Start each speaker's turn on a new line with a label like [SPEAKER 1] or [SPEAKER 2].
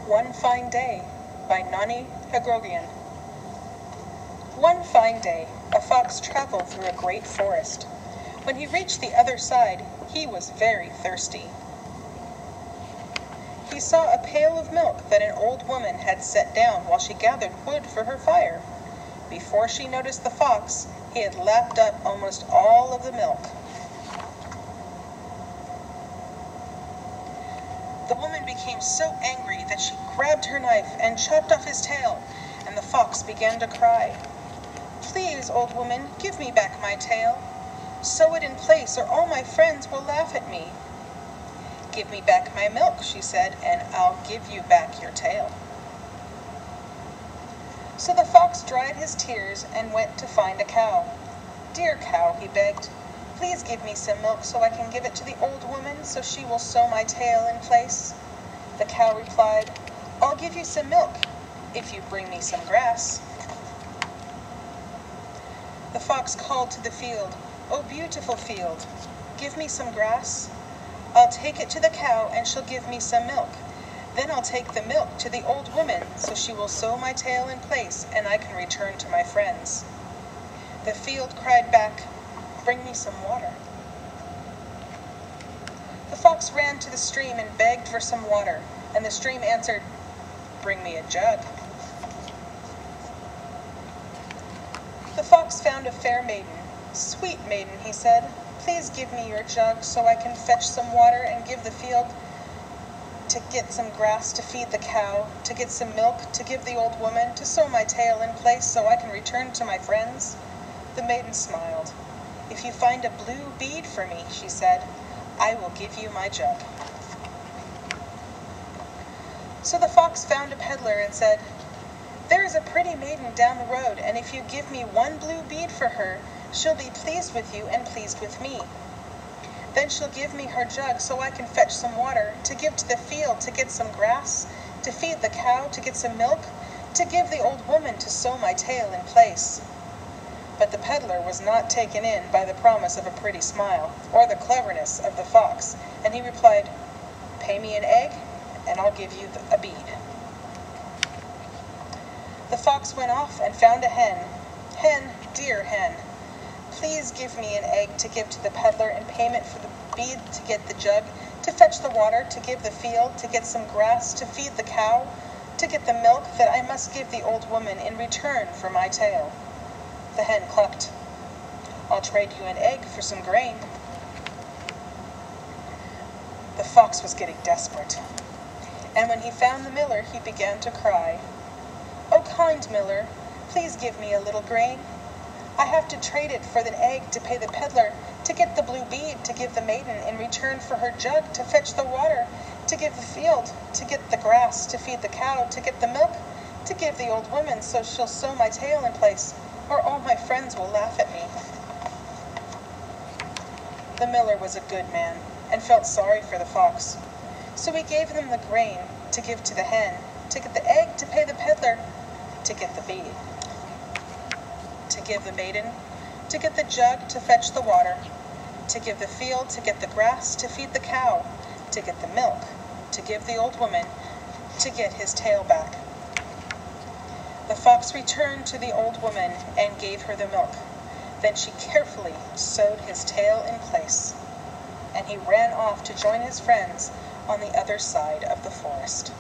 [SPEAKER 1] One Fine Day by Nani Hagrogian. One fine day, a fox traveled through a great forest. When he reached the other side, he was very thirsty. He saw a pail of milk that an old woman had set down while she gathered wood for her fire. Before she noticed the fox, he had lapped up almost all of the milk. The woman became so angry that she grabbed her knife and chopped off his tail, and the fox began to cry. "Please, old woman, give me back my tail. Sew it in place or all my friends will laugh at me." "Give me back my milk," she said, "and I'll give you back your tail." So the fox dried his tears and went to find a cow. "Dear cow," he begged, "please give me some milk so I can give it to the old woman so she will sew my tail in place." The cow replied, "I'll give you some milk if you bring me some grass." The fox called to the field, "Oh, beautiful field, give me some grass. I'll take it to the cow and she'll give me some milk. Then I'll take the milk to the old woman so she will sew my tail in place and I can return to my friends." The field cried back, "Bring me some water." The fox ran to the stream and begged for some water, and the stream answered, "Bring me a jug." The fox found a fair maiden. "Sweet maiden," he said, "please give me your jug so I can fetch some water and give the field, to get some grass to feed the cow, to get some milk to give the old woman, to sew my tail in place so I can return to my friends." The maiden smiled. "If you find a blue bead for me," she said, "I will give you my jug." So the fox found a peddler and said, "There is a pretty maiden down the road, and if you give me one blue bead for her, she'll be pleased with you and pleased with me. Then she'll give me her jug so I can fetch some water, to give to the field to get some grass, to feed the cow to get some milk, to give the old woman to sew my tail in place." But the peddler was not taken in by the promise of a pretty smile, or the cleverness of the fox, and he replied, "Pay me an egg, and I'll give you a bead." The fox went off and found a hen. "Hen, dear hen, please give me an egg to give to the peddler in payment for the bead to get the jug, to fetch the water, to give the field, to get some grass, to feed the cow, to get the milk that I must give the old woman in return for my tail." The hen clucked, "I'll trade you an egg for some grain." The fox was getting desperate, and when he found the miller, he began to cry. "Oh, kind miller, please give me a little grain. I have to trade it for the egg to pay the peddler, to get the blue bead to give the maiden in return for her jug, to fetch the water, to give the field, to get the grass, to feed the cow, to get the milk, to give the old woman so she'll sew my tail in place, or all my friends will laugh at me." The miller was a good man, and felt sorry for the fox. So he gave them the grain to give to the hen, to get the egg to pay the peddler, to get the bead, to give the maiden, to get the jug to fetch the water, to give the field to get the grass to feed the cow, to get the milk, to give the old woman, to get his tail back. The fox returned to the old woman and gave her the milk. Then she carefully sewed his tail in place, and he ran off to join his friends on the other side of the forest.